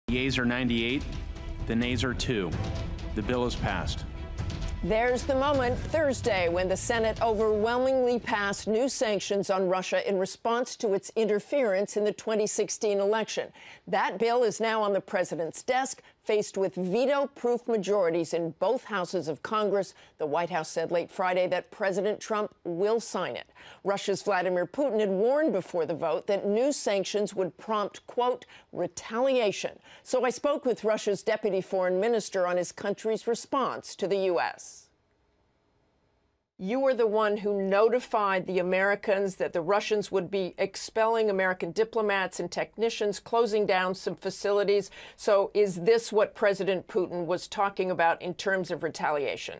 The yeas are 98, the nays are 2. The bill is passed. There's the moment Thursday when the Senate overwhelmingly passed new sanctions on Russia in response to its interference in the 2016 election. That bill is now on the president's desk, faced with veto-proof majorities in both houses of Congress. The White House said late Friday that President Trump will sign it. Russia's Vladimir Putin had warned before the vote that new sanctions would prompt, quote, retaliation. So I spoke with Russia's deputy foreign minister on his country's response to the U.S. You were the one who notified the Americans that the Russians would be expelling American diplomats and technicians, closing down some facilities. So is this what President Putin was talking about in terms of retaliation?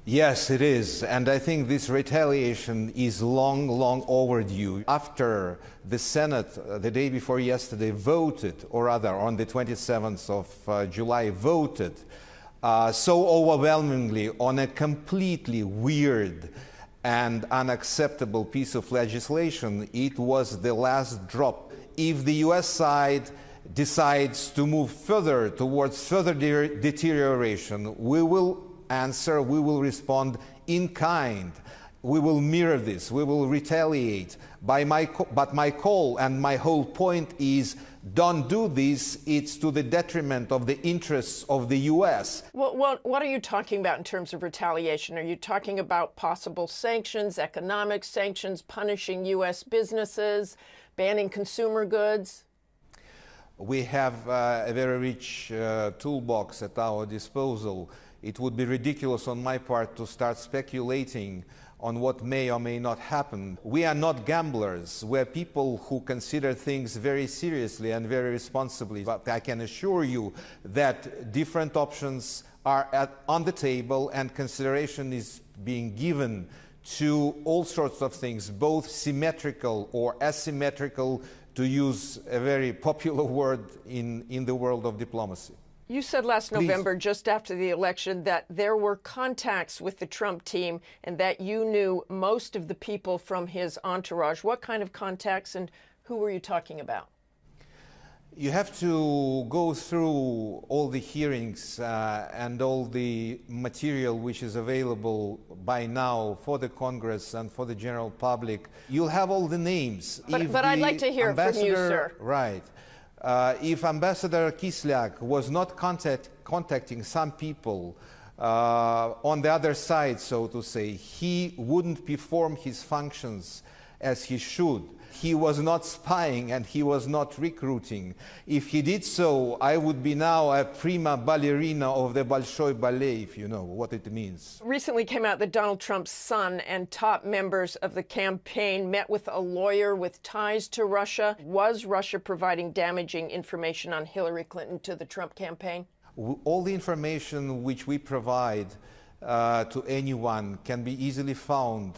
Yes, it is. And I think this retaliation is long, long overdue. After the Senate, the day before yesterday, voted, or rather on the 27th of July, voted so overwhelmingly on a completely weird and unacceptable piece of legislation, it was the last drop. If the U.S. side decides to move further towards further deterioration, we will answer, we will respond in kind. We will mirror this, we will retaliate. But my call and my whole point is, don't do this. It's to the detriment of the interests of the U.S. Well, what are you talking about in terms of retaliation? Are you talking about possible sanctions, economic sanctions, punishing U.S. businesses, banning consumer goods? We have a very rich toolbox at our disposal. It would be ridiculous on my part to start speculating on what may or may not happen. We are not gamblers. We're people who consider things very seriously and very responsibly. But I can assure you that different options are on the table, and consideration is being given to all sorts of things, both symmetrical or asymmetrical, to use a very popular word in the world of diplomacy. You said last November, just after the election, that there were contacts with the Trump team and that you knew most of the people from his entourage. What kind of contacts and who were you talking about? You have to go through all the hearings and all the material which is available by now for the Congress and for the general public. You'll have all the names. But I'd like to hear from you, sir. Right. If Ambassador Kislyak was not contacting some people on the other side, so to say, he wouldn't perform his functions as he should. He was not spying and he was not recruiting. If he did so, I would be now a prima ballerina of the Bolshoi Ballet, if you know what it means. Recently came out that Donald Trump's son and top members of the campaign met with a lawyer with ties to Russia. Was Russia providing damaging information on Hillary Clinton to the Trump campaign? All the information which we provide to anyone can be easily found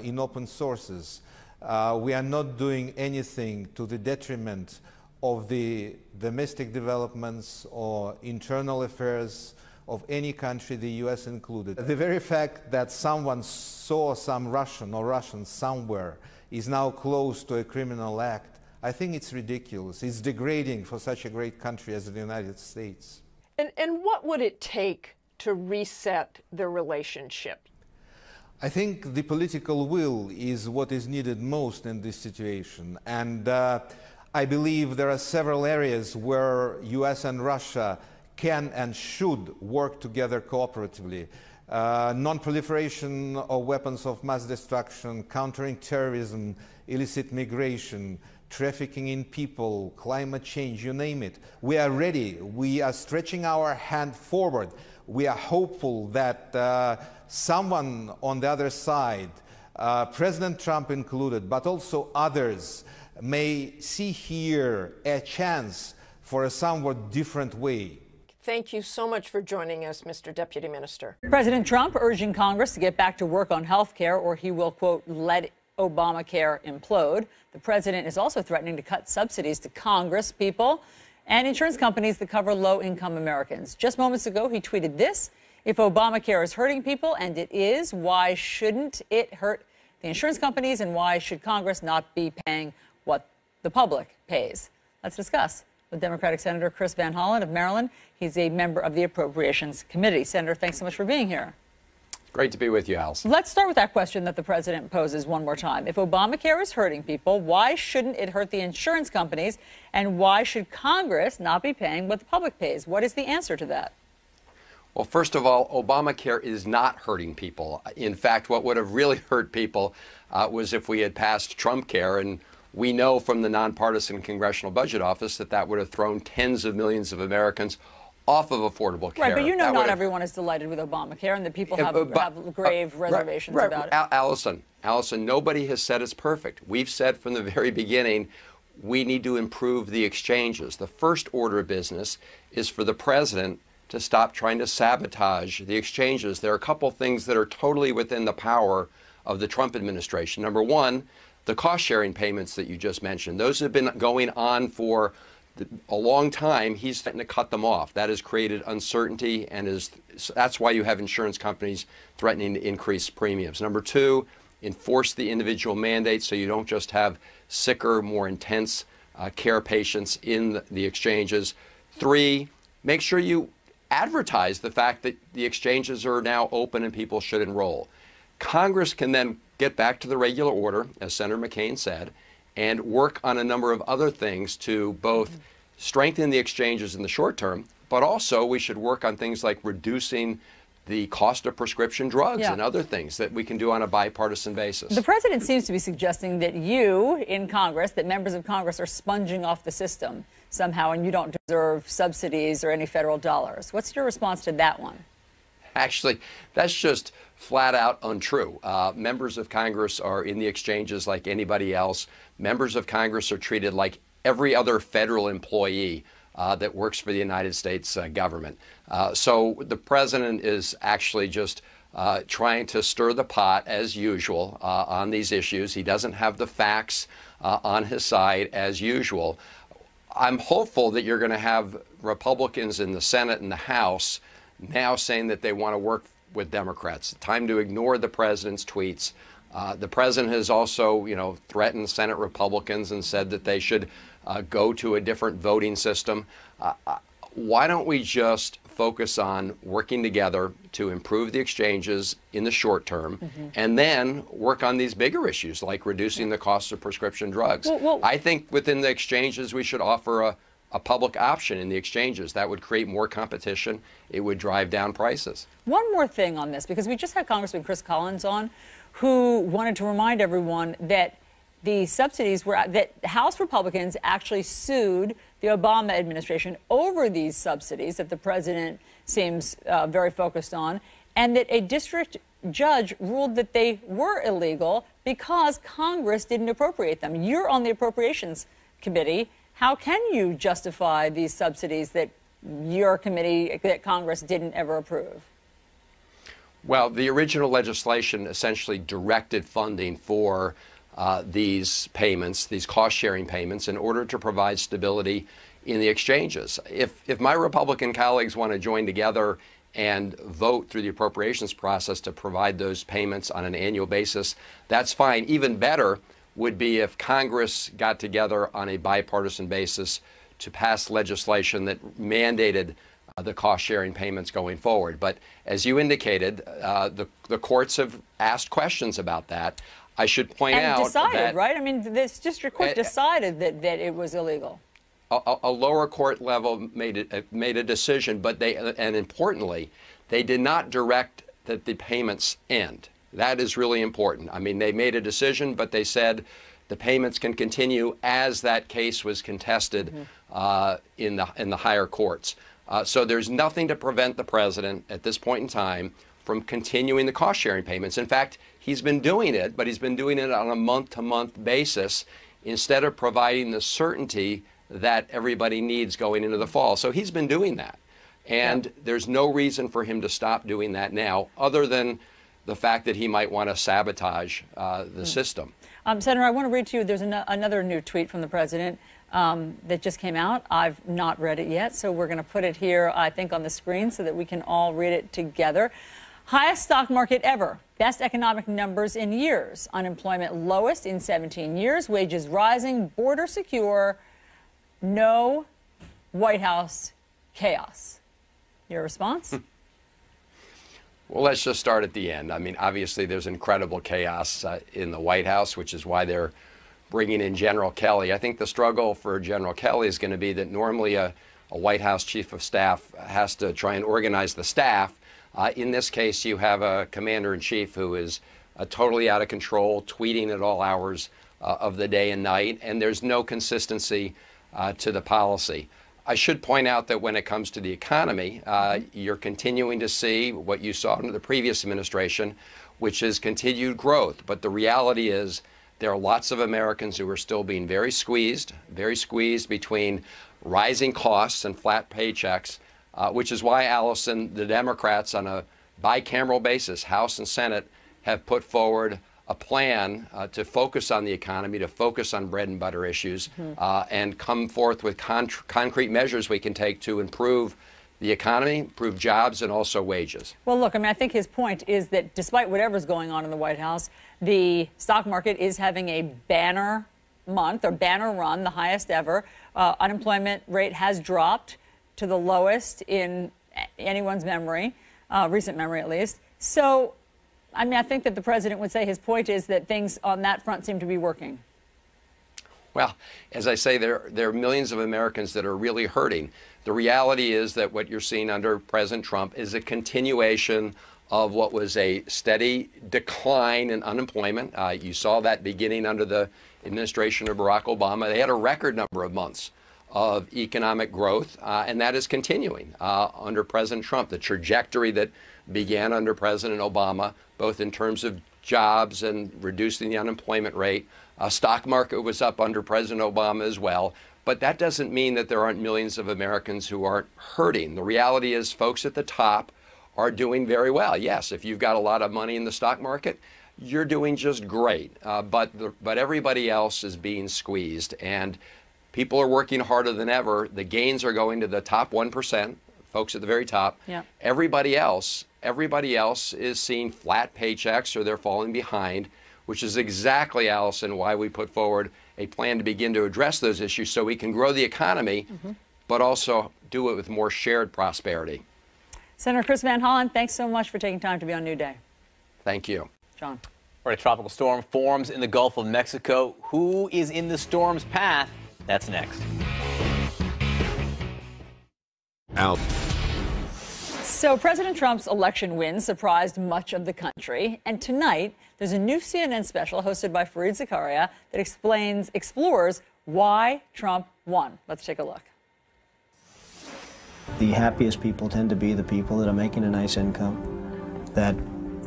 in open sources. We are not doing anything to the detriment of the domestic developments or internal affairs of any country, the U.S. included. The very fact that someone saw some Russian or Russians somewhere is now close to a criminal act, I think it's ridiculous. It's degrading for such a great country as the United States. And what would it take to reset the relationship? I think the political will is what is needed most in this situation. And I believe there are several areas where US and Russia can and should work together cooperatively. Non-proliferation of weapons of mass destruction, countering terrorism, illicit migration, trafficking in people, climate change, you name it. We are ready. We are stretching our hand forward. We are hopeful that someone on the other side, President Trump included, but also others, may see here a chance for a somewhat different way. Thank you so much for joining us, Mr. Deputy Minister. President Trump urging Congress to get back to work on health care, or he will, quote, let Obamacare implode. The president is also threatening to cut subsidies to Congress people and insurance companies that cover low-income Americans. Just moments ago, he tweeted this: if Obamacare is hurting people, and it is, why shouldn't it hurt the insurance companies, and why should Congress not be paying what the public pays? Let's discuss. with Democratic Senator Chris Van Hollen of Maryland. He's a member of the Appropriations Committee. Senator, thanks so much for being here. Great to be with you, Allison. Let's start with that question that the president poses one more time. If Obamacare is hurting people, why shouldn't it hurt the insurance companies? And why should Congress not be paying what the public pays? What is the answer to that? Well, first of all, Obamacare is not hurting people. In fact, what would have really hurt people was if we had passed Trump Care. And we know from the nonpartisan Congressional Budget Office that that would have thrown tens of millions of Americans off of affordable care. Right, but you know not everyone is delighted with Obamacare, and that people have grave reservations about it. Allison, nobody has said it's perfect. We've said from the very beginning we need to improve the exchanges. The first order of business is for the president to stop trying to sabotage the exchanges. There are a couple things that are totally within the power of the Trump administration. Number one, the cost-sharing payments that you just mentioned. Those have been going on for a long time. He's threatening to cut them off. That has created uncertainty, and that's why you have insurance companies threatening to increase premiums. Number two, enforce the individual mandates so you don't just have sicker, more intense care patients in the exchanges. Three, make sure you advertise the fact that the exchanges are now open and people should enroll. Congress can then get back to the regular order, as Senator McCain said, and work on a number of other things to both strengthen the exchanges in the short term, but also we should work on things like reducing the cost of prescription drugs and other things that we can do on a bipartisan basis. The president seems to be suggesting that you in Congress, that members of Congress are sponging off the system somehow, and you don't deserve subsidies or any federal dollars. What's your response to that one? Actually, that's just flat out untrue. Members of Congress are in the exchanges like anybody else. Members of Congress are treated like every other federal employee that works for the United States government. So the president is actually just trying to stir the pot as usual on these issues. He doesn't have the facts on his side as usual. I'm hopeful that you're going to have Republicans in the Senate and the House now saying that they want to work with Democrats. Time to ignore the president's tweets. The president has also, threatened Senate Republicans and said that they should go to a different voting system. Why don't we just focus on working together to improve the exchanges in the short term, and then work on these bigger issues like reducing the cost of prescription drugs? I think within the exchanges we should offer a public option in the exchanges. That would create more competition. It would drive down prices. One more thing on this, because we just had Congressman Chris Collins on, who wanted to remind everyone that the subsidies were, that House Republicans actually sued the Obama administration over these subsidies that the president seems very focused on, and that a district judge ruled that they were illegal because Congress didn't appropriate them. You're on the Appropriations Committee. How can you justify these subsidies that your committee, that Congress didn't ever approve? Well, the original legislation essentially directed funding for these payments, these cost-sharing payments, in order to provide stability in the exchanges. If my Republican colleagues want to join together and vote through the appropriations process to provide those payments on an annual basis, that's fine. Even better would be if Congress got together on a bipartisan basis to pass legislation that mandated the cost-sharing payments going forward. But as you indicated, the courts have asked questions about that. I should point out and decided, that, right? I mean, this district court decided that it was illegal. A lower court level made a decision, but and importantly, they did not direct that the payments end. That is really important. I mean, they made a decision, but they said the payments can continue as that case was contested in the higher courts. So there's nothing to prevent the president at this point in time from continuing the cost-sharing payments. In fact, he's been doing it, but he's been doing it on a month-to-month basis instead of providing the certainty that everybody needs going into the fall. So he's been doing that. And there's no reason for him to stop doing that now, other than the fact that he might want to sabotage the system. Senator, I want to read to you, there's another new tweet from the president that just came out. I've not read it yet, so we're going to put it here, I think, on the screen so that we can all read it together. Highest stock market ever. Best economic numbers in years. Unemployment lowest in 17 years. Wages rising. Border secure. No White House chaos. Your response? Well, let's just start at the end. I mean, obviously, there's incredible chaos in the White House, which is why they're bringing in General Kelly. I think the struggle for General Kelly is going to be that normally a White House chief of staff has to try and organize the staff. In this case, you have a commander-in-chief who is totally out of control, tweeting at all hours of the day and night, and there's no consistency to the policy. I should point out that when it comes to the economy, you're continuing to see what you saw under the previous administration, which is continued growth. But the reality is there are lots of Americans who are still being very squeezed between rising costs and flat paychecks, which is why, Allison, the Democrats on a bicameral basis, House and Senate, have put forward a plan to focus on the economy, to focus on bread and butter issues, and come forth with concrete measures we can take to improve the economy, improve jobs, and also wages. Well, look, I mean, I think his point is that despite whatever's going on in the White House, the stock market is having a banner month or banner run, the highest ever. Unemployment rate has dropped to the lowest in anyone's memory, recent memory at least. So, I mean, I think that the president would say his point is that things on that front seem to be working. Well, as I say, there are millions of Americans that are really hurting. The reality is that what you're seeing under President Trump is a continuation of what was a steady decline in unemployment. You saw that beginning under the administration of Barack Obama. They had a record number of months of economic growth, and that is continuing under President Trump. The trajectory that began under President Obama, both in terms of jobs and reducing the unemployment rate. Stock market was up under President Obama as well. But that doesn't mean that there aren't millions of Americans who aren't hurting. The reality is folks at the top are doing very well. Yes, if you've got a lot of money in the stock market, you're doing just great. But everybody else is being squeezed, and people are working harder than ever. The gains are going to the top 1%, folks at the very top. Yeah. Everybody else is seeing flat paychecks, or they're falling behind, which is exactly, Allison, why we put forward a plan to begin to address those issues so we can grow the economy, but also do it with more shared prosperity. Senator Chris Van Hollen, thanks so much for taking time to be on New Day. Thank you. John. All right, tropical storm forms in the Gulf of Mexico. Who is in the storm's path? That's next. Out. So President Trump's election win surprised much of the country. And tonight, there's a new CNN special hosted by Fareed Zakaria that explores why Trump won. Let's take a look. The happiest people tend to be the people that are making a nice income, that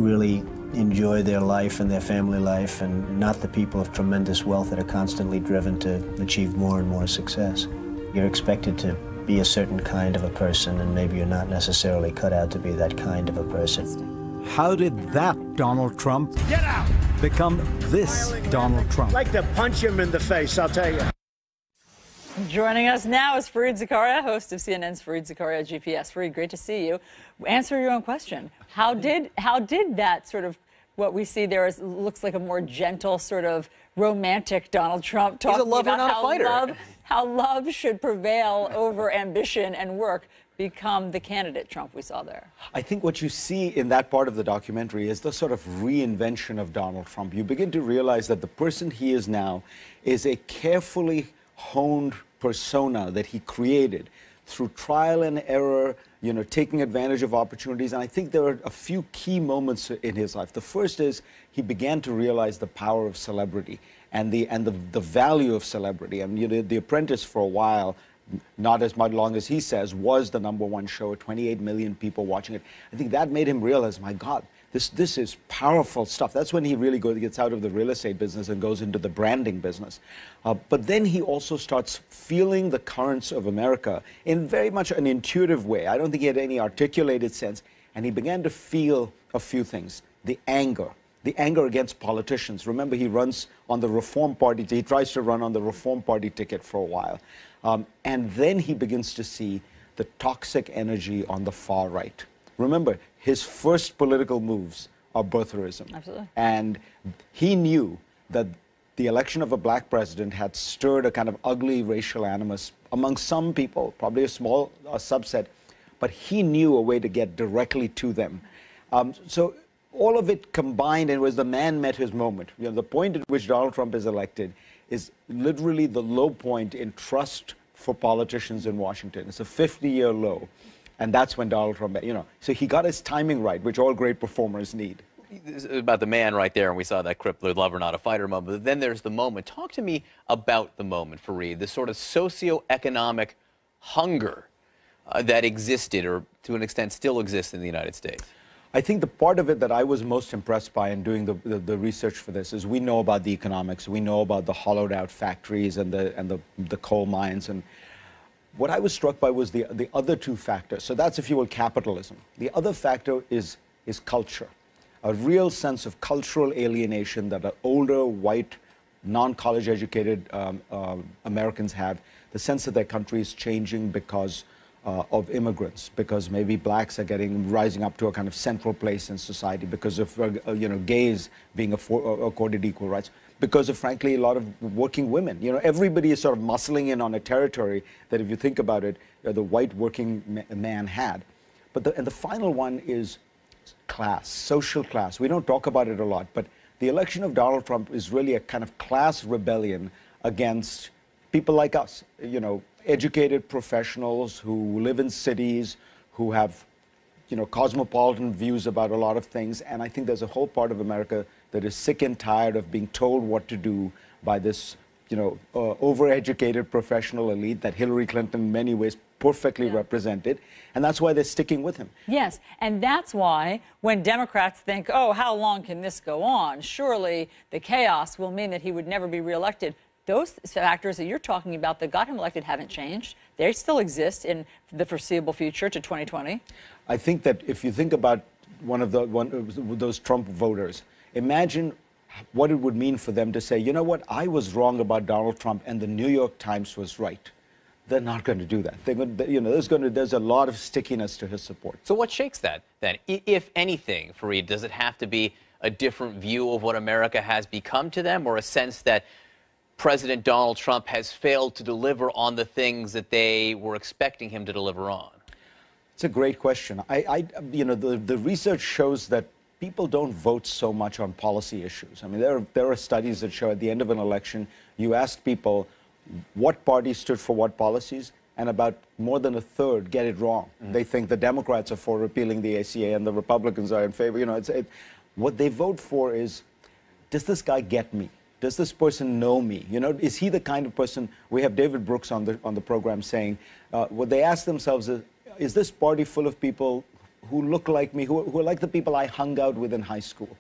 really enjoy their life and their family life, and not the people of tremendous wealth that are constantly driven to achieve more and more success. You're expected to be a certain kind of a person, and maybe you're not necessarily cut out to be that kind of a person. How did that Donald Trump become this Donald Trump? I'd like to punch him in the face, I'll tell you. Joining us now is Fareed Zakaria, host of CNN's Fareed Zakaria GPS. Fareed, great to see you. Answer your own question. How did that sort of, what we see there looks like a more gentle, sort of romantic Donald Trump talking He's a lover, about not a fighter. How love should prevail over ambition and work, become the candidate Trump we saw there? I think what you see in that part of the documentary is the sort of reinvention of Donald Trump. You begin to realize that the person he is now is a carefully honed persona that he created through trial and error, taking advantage of opportunities. And I think there are a few key moments in his life. The first is he began to realize the power of celebrity and the value of celebrity. I mean, The Apprentice for a while, not as much long as he says, was the #1 show, 28 million people watching it. I think that made him realize, my God, this is powerful stuff. That's when he really gets out of the real estate business and goes into the branding business. But then he also starts feeling the currents of America in very much an intuitive way. I don't think he had any articulated sense. And he began to feel a few things. The anger against politicians. Remember, he runs on the Reform Party. He tries to run on the Reform Party ticket for a while. And then he begins to see the toxic energy on the far right. Remember, his first political moves are birtherism. Absolutely. And he knew that the election of a black president had stirred a kind of ugly racial animus among some people, probably a small subset, but he knew a way to get directly to them. So all of it combined, and it was the man met his moment. You know, the point at which Donald Trump is elected is literally the low point in trust for politicians in Washington. It's a 50-year low. And that's when Donald Trump, you know, so he got his timing right, which all great performers need. About the man right there, and we saw that crippler lover, not a fighter moment. But then there's the moment. Talk to me about the moment, Fareed, the sort of socioeconomic hunger that existed, or to an extent still exists in the United States. I think the part of it that I was most impressed by in doing the research for this is we know about the economics, we know about the hollowed out factories and the coal mines, and what I was struck by was the other two factors. So that's, if you will, capitalism. The other factor is culture, a real sense of cultural alienation that older, white, non-college educated Americans have, the sense that their country is changing because of immigrants, because maybe blacks are rising up to a kind of central place in society, because of you know, gays being accorded equal rights, because of, frankly, a lot of working women. You know, everybody is sort of muscling in on a territory that, if you think about it, the white working man had. But the final one is class, social class. We don't talk about it a lot, but the election of Donald Trump is really a kind of class rebellion against people like us, you know, educated professionals who live in cities, who have, you know, cosmopolitan views about a lot of things. And I think there's a whole part of America that is sick and tired of being told what to do by this, you know, overeducated professional elite that Hillary Clinton in many ways perfectly represented. And that's why they're sticking with him. Yes, and that's why when Democrats think, oh, how long can this go on? Surely the chaos will mean that he would never be reelected. Those factors that you're talking about that got him elected haven't changed. They still exist in the foreseeable future to 2020. I think that if you think about one of those Trump voters, imagine what it would mean for them to say, you know what, I was wrong about Donald Trump and the New York Times was right. They're not going to do that. They're going to, you know, there's a lot of stickiness to his support. So what shakes that then? If anything, Fareed, does it have to be a different view of what America has become to them, or a sense that President Donald Trump has failed to deliver on the things that they were expecting him to deliver on? It's a great question. You know, the research shows that people don't vote so much on policy issues. I mean, there are studies that show at the end of an election, you ask people what party stood for what policies, and about more than a third get it wrong. Mm-hmm. They think the Democrats are for repealing the ACA and the Republicans are in favor. You know, what they vote for is, does this guy get me? Does this person know me? You know, is he the kind of person? We have David Brooks on the program saying, what they ask themselves is this party full of people who look like me, who are like the people I hung out with in high school?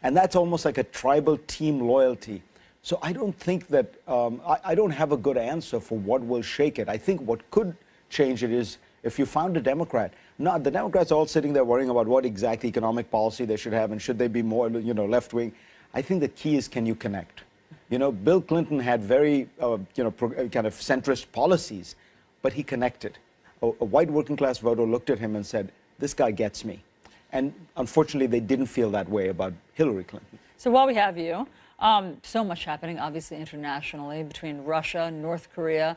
And that's almost like a tribal team loyalty. So I don't think that, I don't have a good answer for what will shake it. I think what could change it is if you found a Democrat. Not the Democrats all sitting there worrying about what exact economic policy they should have and should they be more, you know, left-wing. I think the key is, can you connect? You know, Bill Clinton had very, you know, kind of centrist policies, but he connected. A white working class voter looked at him and said, this guy gets me. And unfortunately, they didn't feel that way about Hillary Clinton. So while we have you, so much happening, obviously, internationally between Russia, North Korea.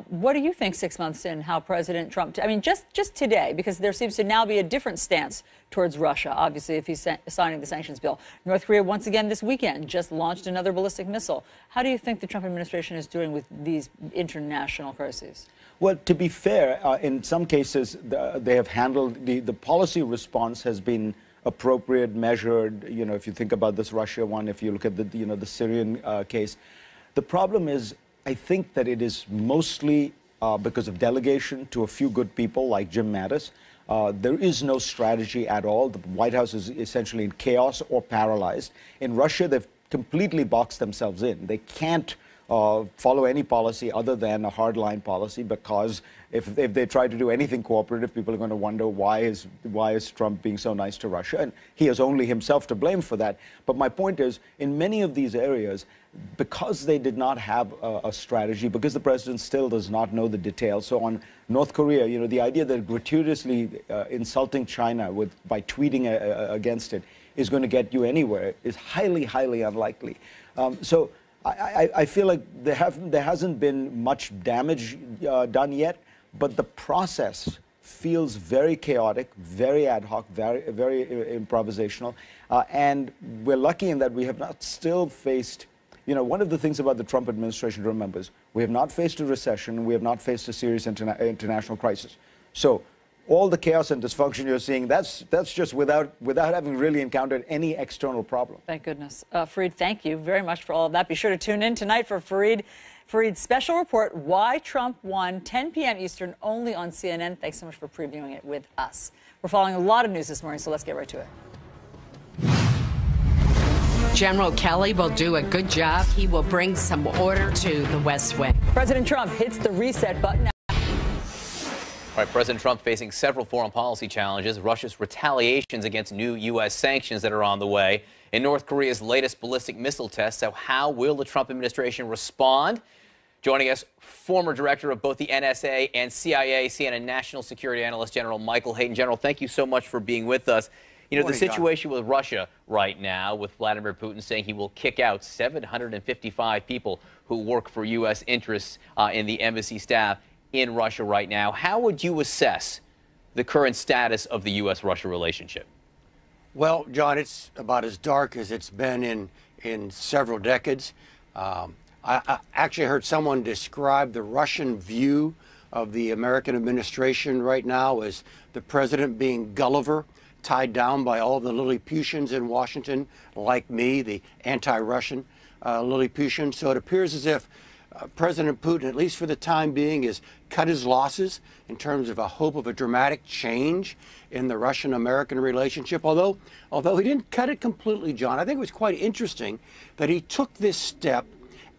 What do you think 6 months in, how President Trump, I mean, just today, because there seems to now be a different stance towards Russia, obviously, if he's signing the sanctions bill. North Korea, once again this weekend, just launched another ballistic missile. How do you think the Trump administration is doing with these international crises? Well, to be fair, in some cases, they have handled, the policy response has been appropriate, measured. You know, if you think about this Russia one, if you look at the, you know, the Syrian case. The problem is, I think that it is mostly because of delegation to a few good people like Jim Mattis. There is no strategy at all. The White House is essentially in chaos or paralyzed. In Russia, they've completely boxed themselves in. They can't follow any policy other than a hardline policy, because if they try to do anything cooperative, people are going to wonder why is Trump being so nice to Russia, and he has only himself to blame for that. But my point is, in many of these areas, because they did not have a strategy, because the president still does not know the details. So on North Korea, you know, the idea that gratuitously insulting China by tweeting against it is going to get you anywhere is highly, highly unlikely. So I feel like there hasn't been much damage done yet, but the process feels very chaotic, very ad hoc, very improvisational, and we're lucky in that we have not still faced. You know, one of the things about the Trump administration to remember is we have not faced a recession, we have not faced a serious international crisis. So all the chaos and dysfunction you're seeing, that's just without having really encountered any external problem. Thank goodness. Fareed, thank you very much for all of that. Be sure to tune in tonight for Fareed's special report, Why Trump Won, 10 p.m. Eastern, only on CNN. Thanks so much for previewing it with us. We're following a lot of news this morning, so let's get right to it. General Kelly will do a good job. He will bring some order to the West Wing. President Trump hits the reset button. All right, President Trump facing several foreign policy challenges, Russia's retaliations against new U.S. sanctions that are on the way, and North Korea's latest ballistic missile test. So how will the Trump administration respond? Joining us, former director of both the NSA and CIA, CNN National Security Analyst General Michael Hayden. General, thank you so much for being with us. You know, the situation with Russia right now, with Vladimir Putin saying he will kick out 755 people who work for U.S. interests in the embassy staff in Russia right now. How would you assess the current status of the U.S.-Russia relationship? Well, John, it's about as dark as it's been in several decades. I actually heard someone describe the Russian view of the American administration right now as the president being Gulliver, tied down by all the Lilliputians in Washington, like me, the anti-Russian Lilliputian. So it appears as if President Putin, at least for the time being, has cut his losses in terms of a hope of a dramatic change in the Russian-American relationship. Although he didn't cut it completely, John, I think it was quite interesting that he took this step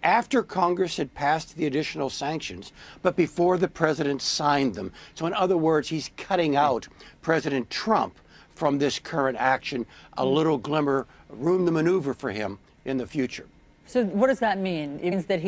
after Congress had passed the additional sanctions, but before the president signed them. So in other words, he's cutting out President Trump from this current action, a little glimmer, room to maneuver for him in the future. So what does that mean? It means that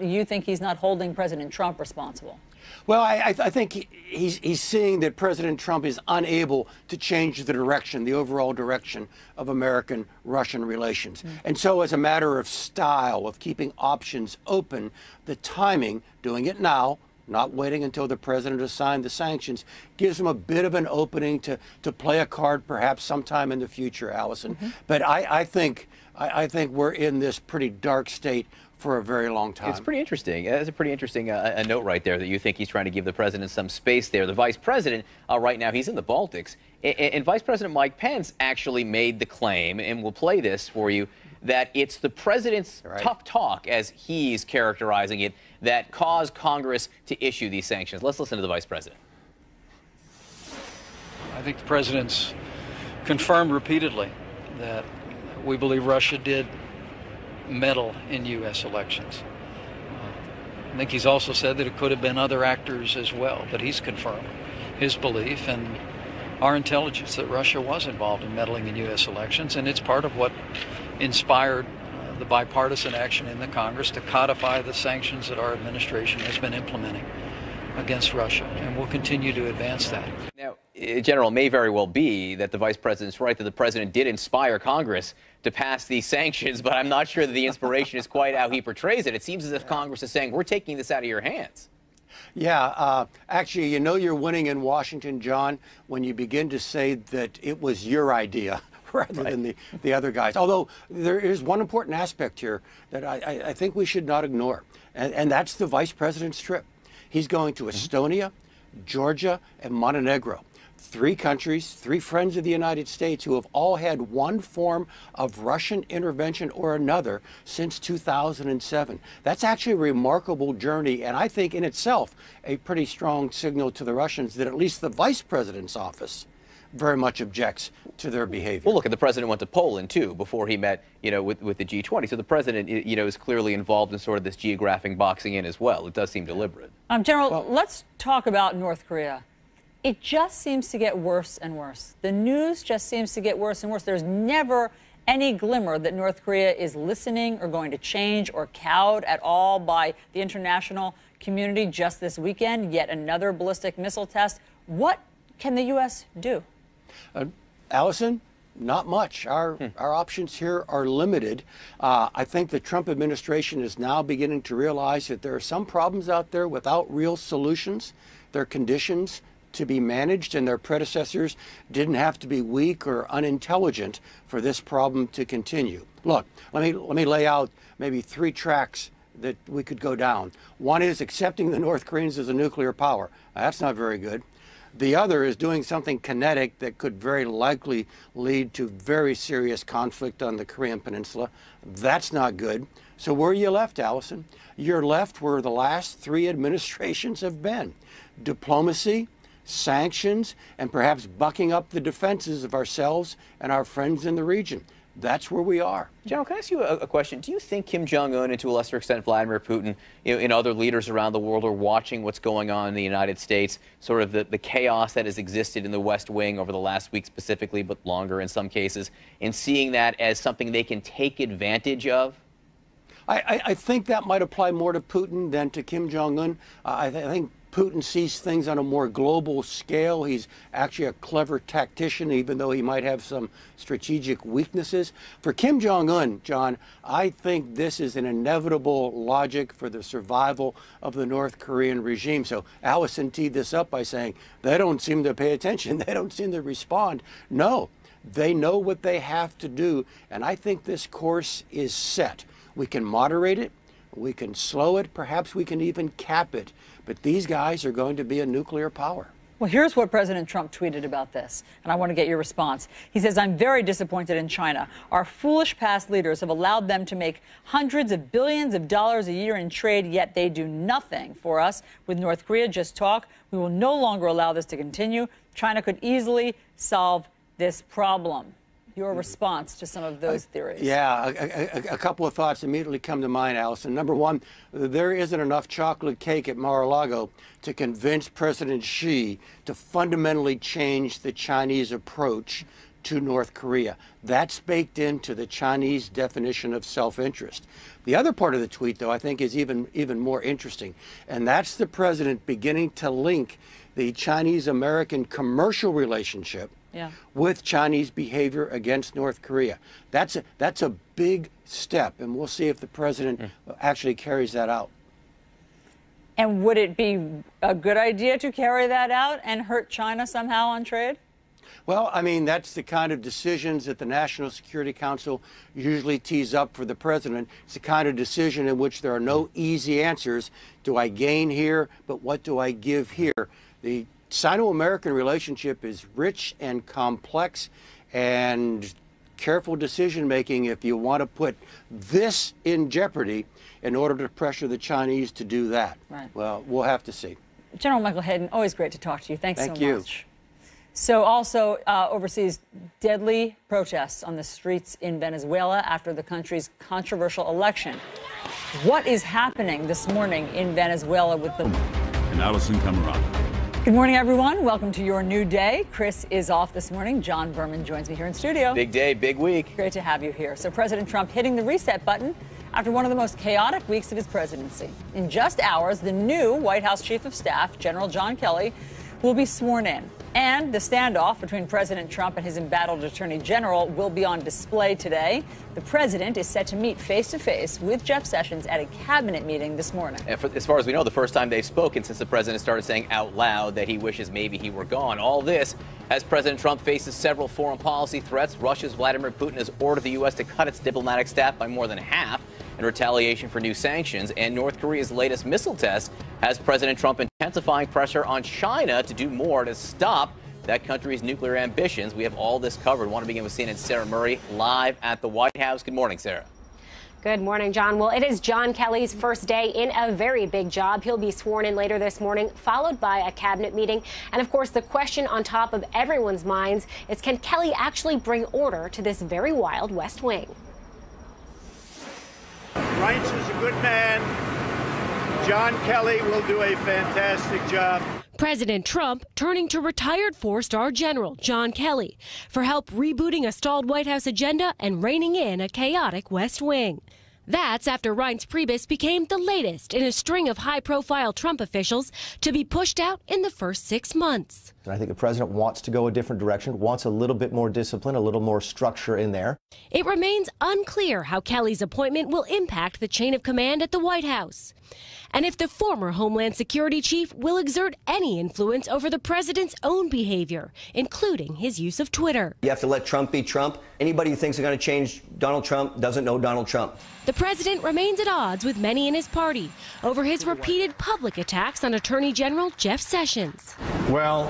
you think he's not holding President Trump responsible? Well, I think he's seeing that President Trump is unable to change the direction, the overall direction of American-Russian relations. And so as a matter of style, of keeping options open, the timing, doing it now, not waiting until the president has signed the sanctions, gives him a bit of an opening to play a card perhaps sometime in the future, Allison. But I think we're in this pretty dark state for a very long time. It's pretty interesting. That's a pretty interesting a note right there that you think he's trying to give the president some space there. The vice president, right now, he's in the Baltics. And Vice President Mike Pence actually made the claim, and we'll play this for you, that it's the president's tough talk, as he's characterizing it, that caused Congress to issue these sanctions. Let's listen to the vice president. I think the president's confirmed repeatedly that we believe Russia did meddle in U.S. elections. I think he's also said that it could have been other actors as well, but he's confirmed his belief and our intelligence that Russia was involved in meddling in U.S. elections, and it's part of what inspired the bipartisan action in the Congress to codify the sanctions that our administration has been implementing against Russia, and we'll continue to advance that. Now, General, it may very well be that the vice president's right, that the president did inspire Congress to pass these sanctions, but I'm not sure that the inspiration is quite how he portrays it. It seems as if Congress is saying, we're taking this out of your hands. Yeah, actually, you know you're winning in Washington, John, when you begin to say that it was your idea rather than the other guys. Although there is one important aspect here that I think we should not ignore, and that's the vice president's trip. He's going to Estonia, Georgia, and Montenegro. 3 countries, 3 friends of the United States who have all had one form of Russian intervention or another since 2007. That's actually a remarkable journey, and I think in itself a pretty strong signal to the Russians that at least the vice president's office very much objects to their behavior. Well, look, and the president went to Poland, too, before he met, with the G20. So the president, is clearly involved in sort of this geographic boxing in as well. It does seem deliberate. General, let's talk about North Korea. It just seems to get worse and worse. The news just seems to get worse and worse. There's never any glimmer that North Korea is listening or going to change or cowed at all by the international community. Just this weekend, yet another ballistic missile test. What can the U.S. do? Allison, not much. Our options here are limited. I think the Trump administration is now beginning to realize that there are some problems out there without real solutions. There are conditions to be managed, and their predecessors didn't have to be weak or unintelligent for this problem to continue. Look, let me lay out maybe 3 tracks that we could go down. One is accepting the North Koreans as a nuclear power. That's not very good. The other is doing something kinetic that could very likely lead to very serious conflict on the Korean Peninsula. That's not good. So where are you left, Allison? You're left where the last 3 administrations have been. Diplomacy, sanctions, and perhaps bucking up the defenses of ourselves and our friends in the region. That's where we are. General, can I ask you a question? Do you think Kim Jong-un, and to a lesser extent Vladimir Putin, and other leaders around the world are watching what's going on in the United States, sort of the chaos that has existed in the West Wing over the last week specifically, but longer in some cases, and seeing that as something they can take advantage of? I think that might apply more to Putin than to Kim Jong-un. I think Putin sees things on a more global scale. He's actually a clever tactician, even though he might have some strategic weaknesses. For Kim Jong-un, John, I think this is an inevitable logic for the survival of the North Korean regime. So Allison teed this up by saying they don't seem to pay attention. They don't seem to respond. No, they know what they have to do. And I think this course is set. We can moderate it. We can slow it. Perhaps we can even cap it. But these guys are going to be a nuclear power. Well, here's what President Trump tweeted about this, and I want to get your response. He says, "I'm very disappointed in China. Our foolish past leaders have allowed them to make hundreds of billions of dollars a year in trade, yet they do nothing for us. With North Korea, just talk. We will no longer allow this to continue. China could easily solve this problem." Your response to some of those theories? Yeah, a couple of thoughts immediately come to mind, Allison. Number one, there isn't enough chocolate cake at Mar-a-Lago to convince President Xi to fundamentally change the Chinese approach to North Korea. That's baked into the Chinese definition of self-interest. The other part of the tweet, though, I think is even more interesting, and that's the president beginning to link the Chinese-American commercial relationship with Chinese behavior against North Korea. That's a big step, and we'll see if the president actually carries that out. And would it be a good idea to carry that out and hurt China somehow on trade? Well, I mean, that's the kind of decisions that the National Security Council usually tees up for the president. It's the kind of decision in which there are no easy answers. Do I gain here, but what do I give here? The Sino-American relationship is rich and complex, and careful decision-making if you want to put this in jeopardy in order to pressure the Chinese to do that. Right. Well, we'll have to see. General Michael Hayden, always great to talk to you. Thanks so much. Thank you. So also overseas, deadly protests on the streets in Venezuela after the country's controversial election. What is happening this morning in Venezuela with the... And Allison Camarada. Good morning, everyone. Welcome to your new day. Chris is off this morning. John Berman joins me here in studio. Big day, big week. Great to have you here. So President Trump hitting the reset button after one of the most chaotic weeks of his presidency. In just hours, the new White House Chief of Staff, General John Kelly, will be sworn in. And the standoff between President Trump and his embattled Attorney General will be on display today. The president is set to meet face-to-face with Jeff Sessions at a cabinet meeting this morning. And as far as we know, the first time they've spoken since the president started saying out loud that he wishes maybe he were gone. All this as President Trump faces several foreign policy threats. Russia's Vladimir Putin has ordered the U.S. to cut its diplomatic staff by more than half in retaliation for new sanctions. And North Korea's latest missile test has President Trump intensifying pressure on China to do more to stop that country's nuclear ambitions. We have all this covered. I want to begin with CNN's Sarah Murray live at the White House. Good morning, Sarah. Good morning, John. Well, it is John Kelly's first day in a very big job. He'll be sworn in later this morning, followed by a cabinet meeting. And of course, the question on top of everyone's minds is, can Kelly actually bring order to this very wild West Wing? Reince is a good man. John Kelly will do a fantastic job. President Trump turning to retired four-star General John Kelly for help rebooting a stalled White House agenda and reining in a chaotic West Wing. That's after Reince Priebus became the latest in a string of high-profile Trump officials to be pushed out in the first 6 months. And I think the president wants to go a different direction, wants a little bit more discipline, a little more structure in there. It remains unclear how Kelly's appointment will impact the chain of command at the White House, and if the former Homeland Security chief will exert any influence over the president's own behavior, including his use of Twitter. You have to let Trump be Trump. Anybody who thinks they're going to change Donald Trump doesn't know Donald Trump. The president remains at odds with many in his party over his repeated public attacks on Attorney General Jeff Sessions. Well,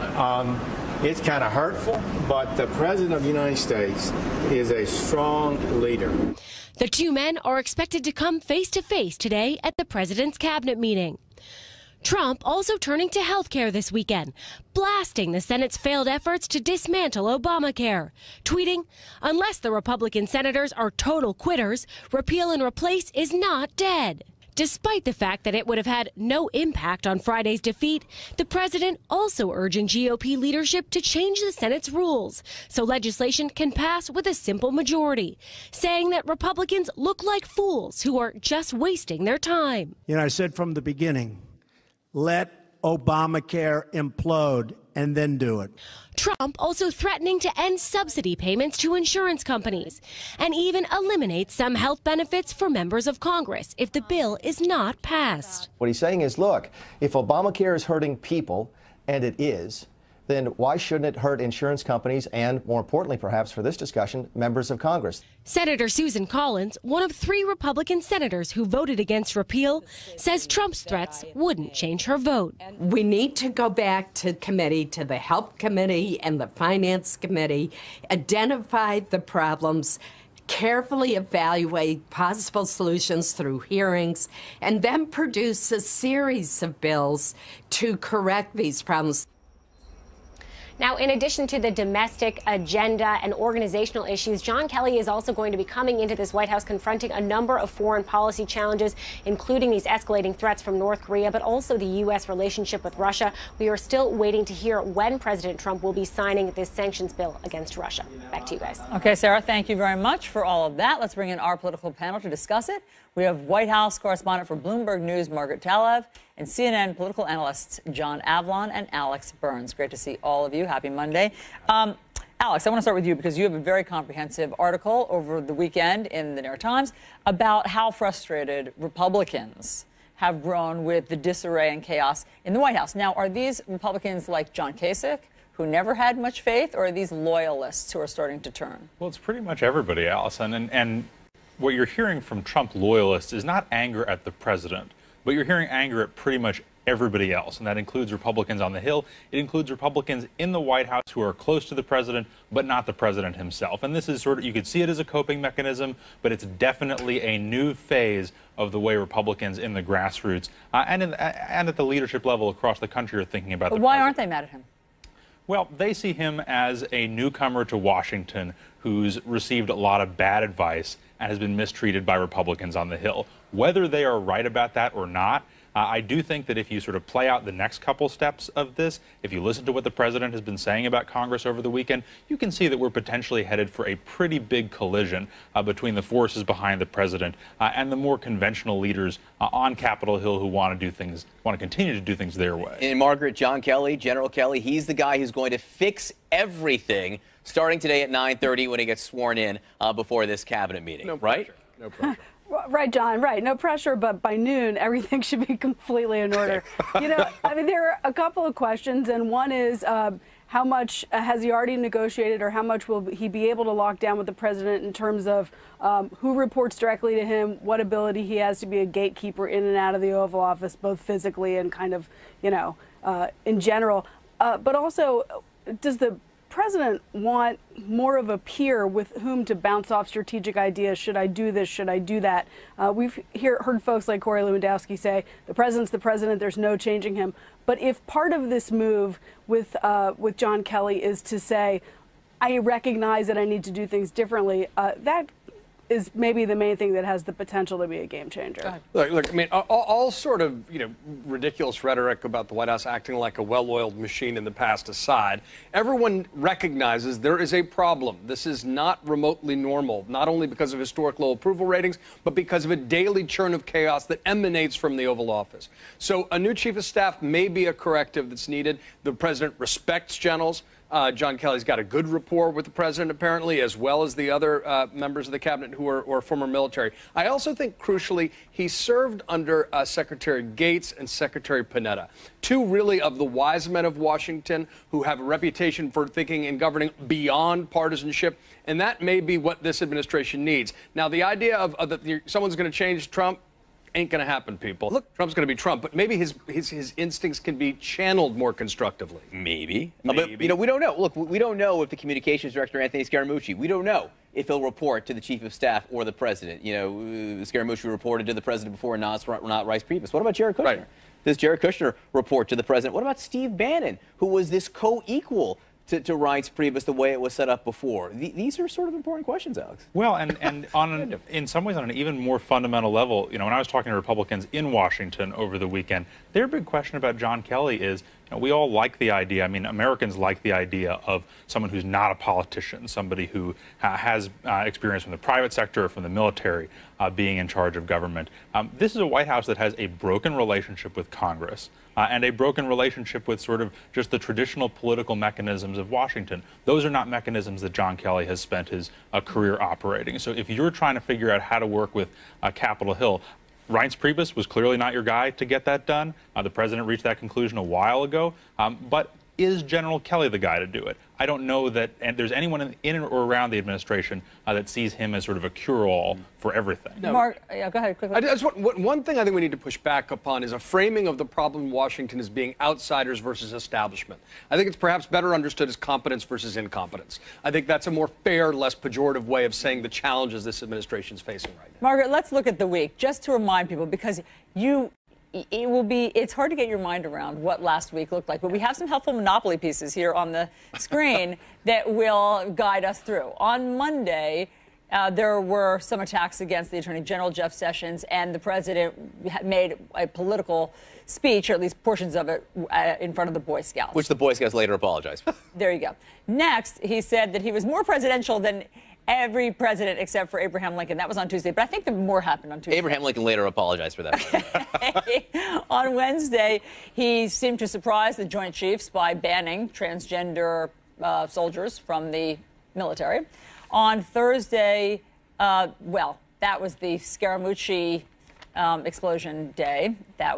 it's kind of hurtful, but the president of the United States is a strong leader. The two men are expected to come face-to-face today at the president's cabinet meeting. Trump also turning to health care this weekend, blasting the Senate's failed efforts to dismantle Obamacare, tweeting, "Unless the Republican senators are total quitters, repeal and replace is not dead." Despite the fact that it would have had no impact on Friday's defeat, the president also urging GOP leadership to change the Senate's rules so legislation can pass with a simple majority, saying that Republicans look like fools who are just wasting their time. You know, I said from the beginning, let Obamacare implode and then do it. Trump also threatening to end subsidy payments to insurance companies and even eliminate some health benefits for members of Congress if the bill is not passed. What he's saying is, look, if Obamacare is hurting people, and it is, then why shouldn't it hurt insurance companies and, more importantly, perhaps for this discussion, members of Congress? Senator Susan Collins, one of 3 Republican senators who voted against repeal, says Trump's threats wouldn't change her vote. We need to go back to committee, to the Help Committee and the Finance Committee, identify the problems, carefully evaluate possible solutions through hearings, and then produce a series of bills to correct these problems. Now, in addition to the domestic agenda and organizational issues, John Kelly is also going to be coming into this White House confronting a number of foreign policy challenges, including these escalating threats from North Korea, but also the U.S. relationship with Russia. We are still waiting to hear when President Trump will be signing this sanctions bill against Russia. Back to you guys. Okay, Sarah, thank you very much for all of that. Let's bring in our political panel to discuss it. We have White House correspondent for Bloomberg News, Margaret Talev, and CNN political analysts John Avlon and Alex Burns. Great to see all of you. Happy Monday. Alex, I want to start with you because you have a very comprehensive article over the weekend in the New York Times about how frustrated Republicans have grown with the disarray and chaos in the White House. Now, are these Republicans like John Kasich, who never had much faith, or are these loyalists who are starting to turn? Well, it's pretty much everybody, Allison. And what you're hearing from Trump loyalists is not anger at the president, but you're hearing anger at pretty much everybody else, and that includes Republicans on the Hill. It includes Republicans in the White House who are close to the president, but not the president himself. And this is sort of, you could see it as a coping mechanism, but it's definitely a new phase of the way Republicans in the grassroots and at the leadership level across the country are thinking about the president. Why aren't they mad at him? Well, they see him as a newcomer to Washington who's received a lot of bad advice and has been mistreated by Republicans on the Hill. Whether they are right about that or not, I do think that if you sort of play out the next couple steps of this, if you listen to what the president has been saying about Congress over the weekend, you can see that we're potentially headed for a pretty big collision between the forces behind the president and the more conventional leaders on Capitol Hill who want to continue to do things their way. And Margaret, John Kelly, General Kelly, he's the guy who's going to fix everything starting today at 9:30 when he gets sworn in before this cabinet meeting, right? No pressure. Right, John, right. No pressure, but by noon, everything should be completely in order. You know, I mean, there are a couple of questions, and one is how much has he already negotiated, or how much will he be able to lock down with the president in terms of who reports directly to him, what ability he has to be a gatekeeper in and out of the Oval Office, both physically and kind of, you know, in general. But also, does the president want more of a peer with whom to bounce off strategic ideas? Should I do this? Should I do that? We've heard folks like Corey Lewandowski say the president's the president. There's no changing him. But if part of this move with John Kelly is to say, I recognize that I need to do things differently, that is maybe the main thing that has the potential to be a game changer. Look, I mean, all sort of, ridiculous rhetoric about the White House acting like a well-oiled machine in the past aside, everyone recognizes there is a problem. This is not remotely normal, not only because of historic low approval ratings, but because of a daily churn of chaos that emanates from the Oval Office. So a new chief of staff may be a corrective that's needed. The president respects generals. John Kelly's got a good rapport with the president, apparently, as well as the other members of the cabinet who are former military. I also think, crucially, he served under Secretary Gates and Secretary Panetta, two really of the wise men of Washington who have a reputation for thinking and governing beyond partisanship, and that may be what this administration needs. Now, the idea of that someone's going to change Trump, ain't going to happen, people. Look, Trump's going to be Trump, but maybe his instincts can be channeled more constructively. Maybe. But, we don't know. Look, we don't know if the communications director, Anthony Scaramucci, we don't know if he'll report to the chief of staff or the president. Scaramucci reported to the president before, not Rice Priebus. What about Jared Kushner? Right. Does Jared Kushner report to the president? What about Steve Bannon, who was this co-equal to Reince Priebus the way it was set up before? These are sort of important questions, Alex. Well, and in some ways on an even more fundamental level, when I was talking to Republicans in Washington over the weekend, their big question about John Kelly is, we all like the idea, Americans like the idea of someone who's not a politician, somebody who has experience from the private sector or from the military being in charge of government. This is a White House that has a broken relationship with Congress. And a broken relationship with sort of just the traditional political mechanisms of Washington. Those are not mechanisms that John Kelly has spent his career operating. So if you're trying to figure out how to work with Capitol Hill, Reince Priebus was clearly not your guy to get that done. The president reached that conclusion a while ago. But is General Kelly the guy to do it? I don't know that there's anyone in or around the administration that sees him as sort of a cure-all for everything. No. Mark, go ahead quickly. One thing I think we need to push back upon is a framing of the problem in Washington as being outsiders versus establishment. I think it's perhaps better understood as competence versus incompetence. I think that's a more fair, less pejorative way of saying the challenges this administration is facing right now. Margaret, let's look at the week, just to remind people, because it's hard to get your mind around what last week looked like, but we have some helpful Monopoly pieces here on the screen that will guide us through. On Monday, there were some attacks against the Attorney General, Jeff Sessions, and the president made a political speech, or at least portions of it, in front of the Boy Scouts. Which the Boy Scouts later apologized for. There you go. Next, he said that he was more presidential than every president except for Abraham Lincoln. That was on Tuesday, but I think the more happened on Tuesday. Abraham Lincoln later apologized for that. On Wednesday, he seemed to surprise the Joint Chiefs by banning transgender soldiers from the military. On Thursday, that was the Scaramucci explosion day. That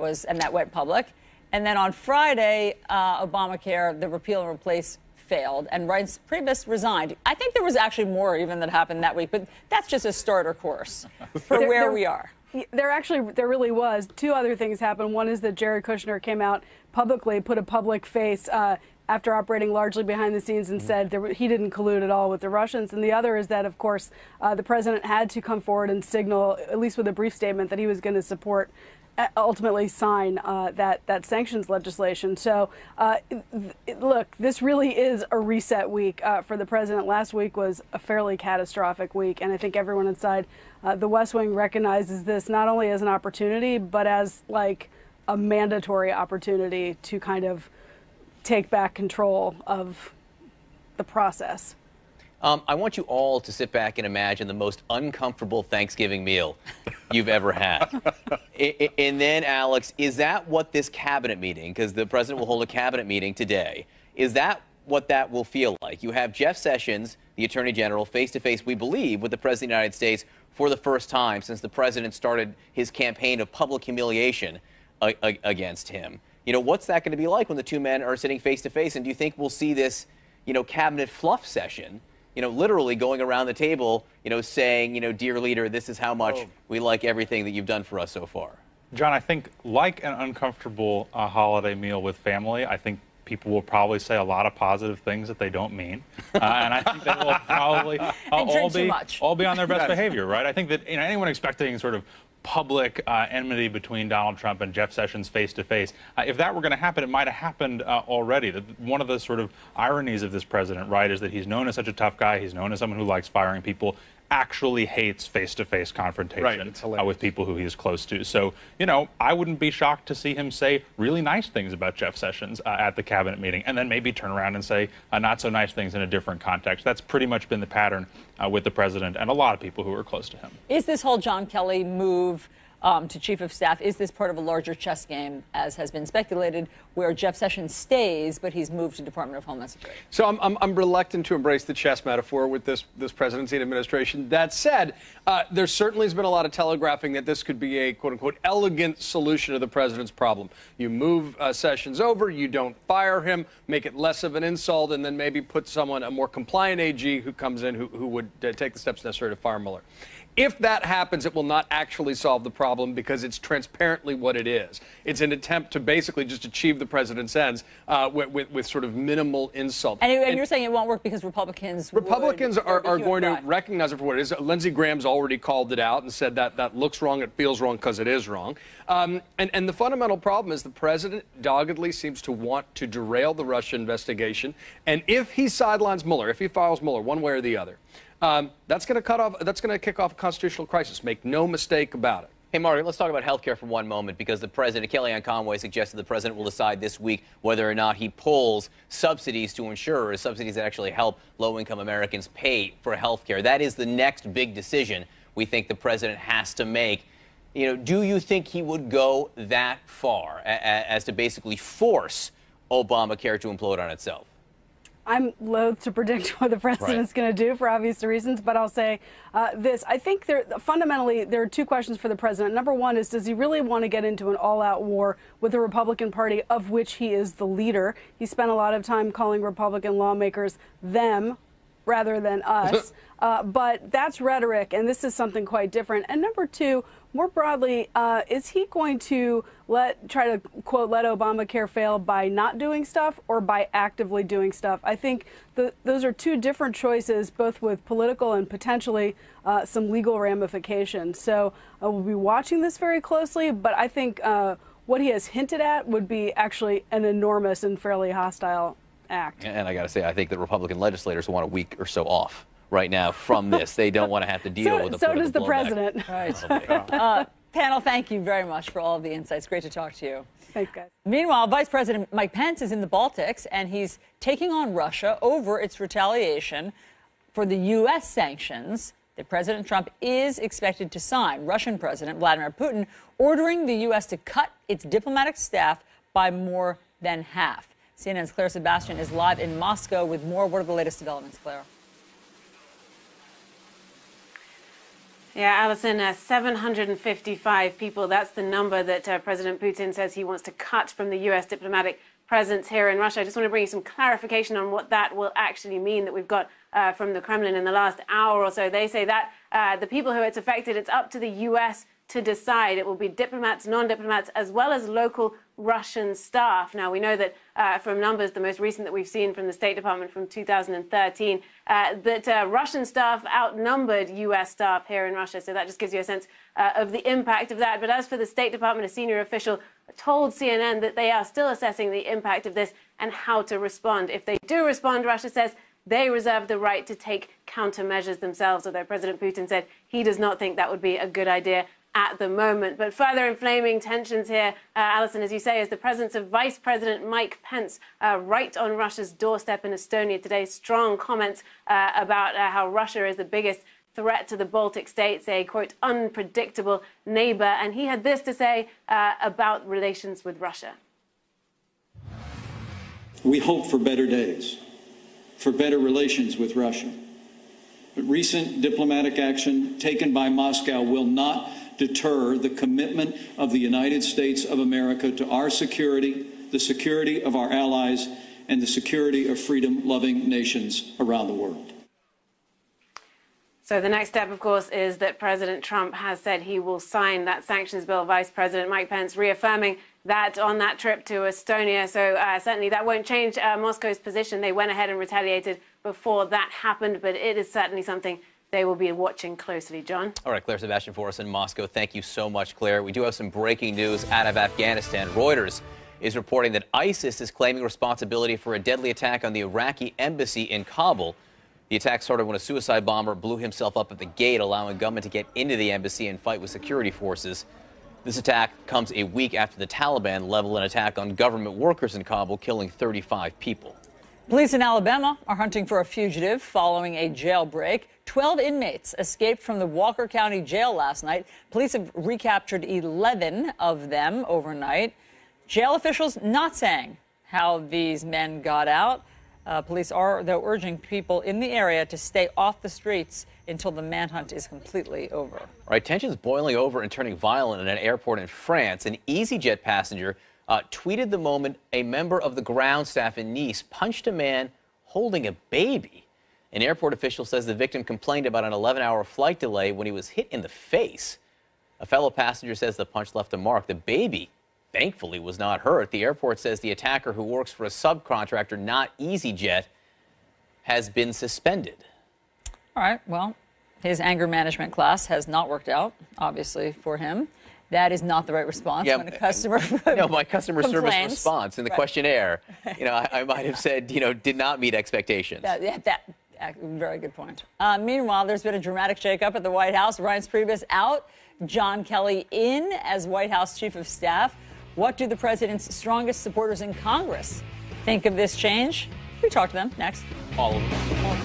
went public. And then on Friday, Obamacare, the repeal and replace, failed, and Reince Priebus resigned. I think there was actually more even that happened that week, but that's just a starter course for where we are. There really was. Two other things happened. One is that Jared Kushner came out publicly, put a public face after operating largely behind the scenes and said he didn't collude at all with the Russians. And the other is that, of course, the president had to come forward and signal, at least with a brief statement, that he was going to support, ultimately sign that sanctions legislation. So, look, this really is a reset week for the president. Last week was a fairly catastrophic week, and I think everyone inside the West Wing recognizes this not only as an opportunity, but as like a mandatory opportunity to kind of take back control of the process. I want you all to sit back and imagine the most uncomfortable Thanksgiving meal you've ever had. And then, Alex, is that what this cabinet meeting, because the president will hold a cabinet meeting today, is that what that will feel like? You have Jeff Sessions, the Attorney General, face-to-face, we believe, with the President of the United States for the first time since the president started his campaign of public humiliation against him. What's that going to be like when the two men are sitting face-to-face? And do you think we'll see this, cabinet fluff session, literally going around the table, saying, dear leader, this is how much we like everything that you've done for us so far? John, I think like an uncomfortable holiday meal with family, I think people will probably say a lot of positive things that they don't mean. And I think they will probably all be on their best behavior, right? I think that anyone expecting sort of public enmity between Donald Trump and Jeff Sessions face-to-face, if that were going to happen, it might have happened already. One of the sort of ironies of this president, right, is that he's known as such a tough guy. He's known as someone who likes firing people. actually hates face-to-face confrontation Right, with people who he's close to. So, I wouldn't be shocked to see him say really nice things about Jeff Sessions at the cabinet meeting, and then maybe turn around and say not so nice things in a different context. That's pretty much been the pattern with the president and a lot of people who are close to him. Is this whole John Kelly move to chief of staff, is this part of a larger chess game, as has been speculated, where Jeff Sessions stays, but he's moved to Department of Homeland Security? So I'm reluctant to embrace the chess metaphor with this presidency and administration. That said, there certainly has been a lot of telegraphing that this could be a quote-unquote elegant solution to the president's problem. You move Sessions over, you don't fire him, make it less of an insult, and then maybe put a more compliant AG who comes in who would take the steps necessary to fire Mueller. If that happens, it will not actually solve the problem because it's transparently what it is. It's an attempt to basically just achieve the president's ends with sort of minimal insult. And you're saying it won't work because Republicans are going to recognize it for what it is. Lindsey Graham's already called it out and said that looks wrong, it feels wrong because it is wrong. And the fundamental problem is the president doggedly seems to want to derail the Russia investigation. And if he sidelines Mueller, if he files Mueller one way or the other, that's going to kick off a constitutional crisis. Make no mistake about it. Hey, Margaret, let's talk about health care for one moment, because the president, Kellyanne Conway, suggested the president will decide this week whether or not he pulls subsidies to insurers, subsidies that actually help low-income Americans pay for health care. That is the next big decision we think the president has to make. Do you think he would go that far as to basically force Obamacare to implode on itself? I'm loath to predict what the president's going to do for obvious reasons, but I'll say this. I think fundamentally there are two questions for the president. Number one is, does he really want to get into an all-out war with the Republican Party, of which he is the leader? He spent a lot of time calling Republican lawmakers them rather than us. But that's rhetoric, and this is something quite different. And number two, more broadly, is he going to try to, quote, let Obamacare fail by not doing stuff or by actively doing stuff? I think those are two different choices, both with political and potentially some legal ramifications. So we'll be watching this very closely, but I think what he has hinted at would be actually an enormous and fairly hostile act. And I got to say, I think that Republican legislators want a week or so off right now from this. They don't want to have to deal with the so does the blowback. president. Right. Panel, thank you very much for all of the insights. Great to talk to you. Thanks, guys. Meanwhile, Vice President Mike Pence is in the Baltics, and he's taking on Russia over its retaliation for the U.S. sanctions that President Trump is expected to sign. Russian President Vladimir Putin ordering the U.S. to cut its diplomatic staff by more than half. CNN's Claire Sebastian is live in Moscow with more. What are the latest developments, Claire? Yeah, Alison, 755 people. That's the number that President Putin says he wants to cut from the U.S. diplomatic presence here in Russia. I just want to bring you some clarification on what that will actually mean that we've got from the Kremlin in the last hour or so. They say that the people who it's affected, it's up to the U.S. to decide. It will be diplomats, non-diplomats, as well as local Russian staff. Now, we know that from numbers, the most recent that we've seen from the State Department from 2013, that Russian staff outnumbered U.S. staff here in Russia. So that just gives you a sense of the impact of that. But as for the State Department, a senior official told CNN that they are still assessing the impact of this and how to respond. If they do respond, Russia says they reserve the right to take countermeasures themselves, although President Putin said he does not think that would be a good idea at the moment. But further inflaming tensions here, Alison, as you say, is the presence of Vice President Mike Pence right on Russia's doorstep in Estonia today. Strong comments about how Russia is the biggest threat to the Baltic states, a, quote, unpredictable neighbor. And he had this to say about relations with Russia. We hope for better days, for better relations with Russia. But recent diplomatic action taken by Moscow will not deter the commitment of the United States of America to our security, the security of our allies, and the security of freedom-loving nations around the world. So the next step, of course, is that President Trump has said he will sign that sanctions bill. Vice President Mike Pence reaffirming that on that trip to Estonia. So certainly that won't change Moscow's position. They went ahead and retaliated before that happened, but it is certainly something they will be watching closely. John? All right, Claire Sebastian for us in Moscow. Thank you so much, Claire. We do have some breaking news out of Afghanistan. Reuters is reporting that ISIS is claiming responsibility for a deadly attack on the Iraqi embassy in Kabul. The attack started when a suicide bomber blew himself up at the gate, allowing gunmen to get into the embassy and fight with security forces. This attack comes a week after the Taliban leveled an attack on government workers in Kabul, killing 35 people. Police in Alabama are hunting for a fugitive following a jailbreak. 12 inmates escaped from the Walker County Jail last night. Police have recaptured 11 of them overnight. Jail officials not saying how these men got out. Police are, though, urging people in the area to stay off the streets until the manhunt is completely over. All right, tensions boiling over and turning violent at an airport in France. An EasyJet passenger tweeted the moment a member of the ground staff in Nice punched a man holding a baby. An airport official says the victim complained about an 11-hour flight delay when he was hit in the face. A fellow passenger says the punch left a mark. The baby, thankfully, was not hurt. The airport says the attacker, who works for a subcontractor, not EasyJet, has been suspended. All right, well, his anger management class has not worked out, obviously, for him. That is not the right response when a customer No, my customer service complains. response in the questionnaire, I might have said, did not meet expectations. Very good point. Meanwhile, there's been a dramatic shakeup at the White House. Reince Priebus out, John Kelly in as White House Chief of Staff. What do the president's strongest supporters in Congress think of this change? We talk to them next. All of them.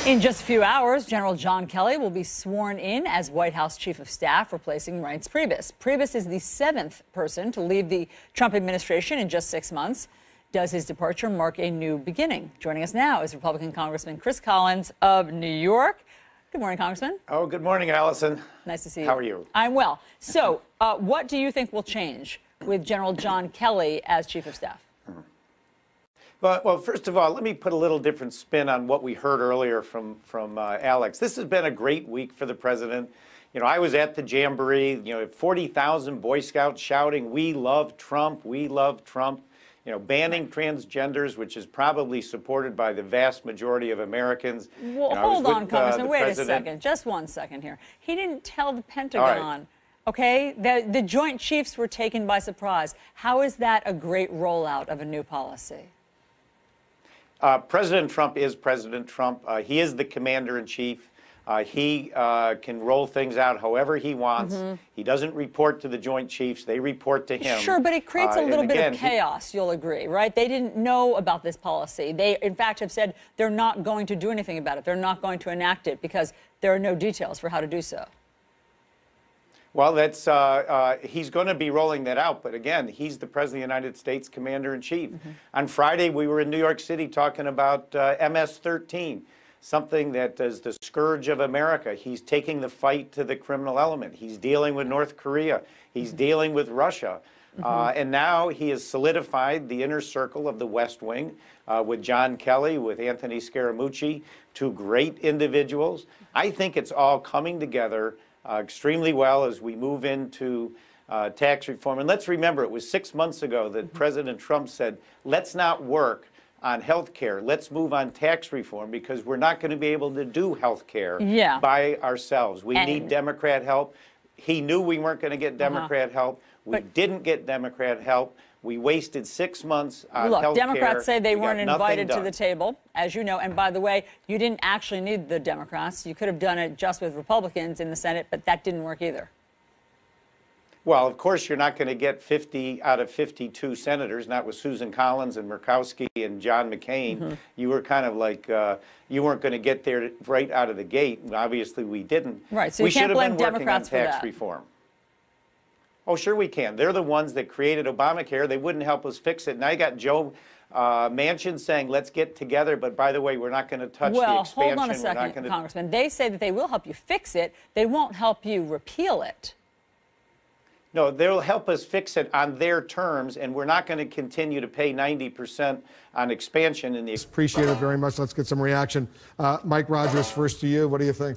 In just a few hours, General John Kelly will be sworn in as White House Chief of Staff, replacing Reince Priebus. Priebus is the 7th person to leave the Trump administration in just 6 months. Does his departure mark a new beginning? Joining us now is Republican Congressman Chris Collins of New York. Good morning, Congressman. Oh, good morning, Allison. Nice to see you. How are you? I'm well. So, what do you think will change with General John Kelly as Chief of Staff? Well, first of all, let me put a little different spin on what we heard earlier from Alex. This has been a great week for the president. I was at the Jamboree, 40,000 Boy Scouts shouting, "We love Trump, we love Trump." Banning transgenders, which is probably supported by the vast majority of Americans. Well, hold on, Congressman. Wait a second. Just 1 second here. He didn't tell the Pentagon. Okay? The Joint Chiefs were taken by surprise. How is that a great rollout of a new policy? President Trump is President Trump. He is the commander-in-chief. He can roll things out however he wants. He doesn't report to the Joint Chiefs. They report to him. Sure, but it creates a little bit of chaos, you'll agree, right? They didn't know about this policy. They, in fact, have said they're not going to do anything about it. They're not going to enact it because there are no details for how to do so. Well, he's going to be rolling that out. But again, he's the President of the United States Commander-in-Chief. On Friday, we were in New York City talking about MS-13. Something that is the scourge of America. He's taking the fight to the criminal element. He's dealing with North Korea. He's dealing with Russia. And now he has solidified the inner circle of the West Wing with John Kelly, with Anthony Scaramucci, two great individuals. I think it's all coming together extremely well as we move into tax reform. And let's remember, it was 6 months ago that President Trump said, let's not work on health care. Let's move on tax reform because we're not going to be able to do health care by ourselves. We need Democrat help. He knew we weren't going to get Democrat help. We didn't get Democrat help. We wasted 6 months on health care. Look, Democrats say they weren't invited to the table, as you know. And by the way, you didn't actually need the Democrats. You could have done it just with Republicans in the Senate, but that didn't work either. Well, of course, you're not going to get 50 out of 52 senators, not with Susan Collins and Murkowski and John McCain. You were kind of like, you weren't going to get there right out of the gate. Obviously, we didn't. Right, so you can't blame Democrats for that. We should have been working on tax reform. Oh, sure we can. They're the ones that created Obamacare. They wouldn't help us fix it. Now you got Joe Manchin saying, let's get together. But by the way, we're not going to touch the expansion. Well, hold on a second, Congressman. They say that they will help you fix it. They won't help you repeal it. No, they'll help us fix it on their terms, and we're not going to continue to pay 90% on expansion in the. Appreciate it very much. Let's get some reaction. Mike Rogers, first to you. What do you think?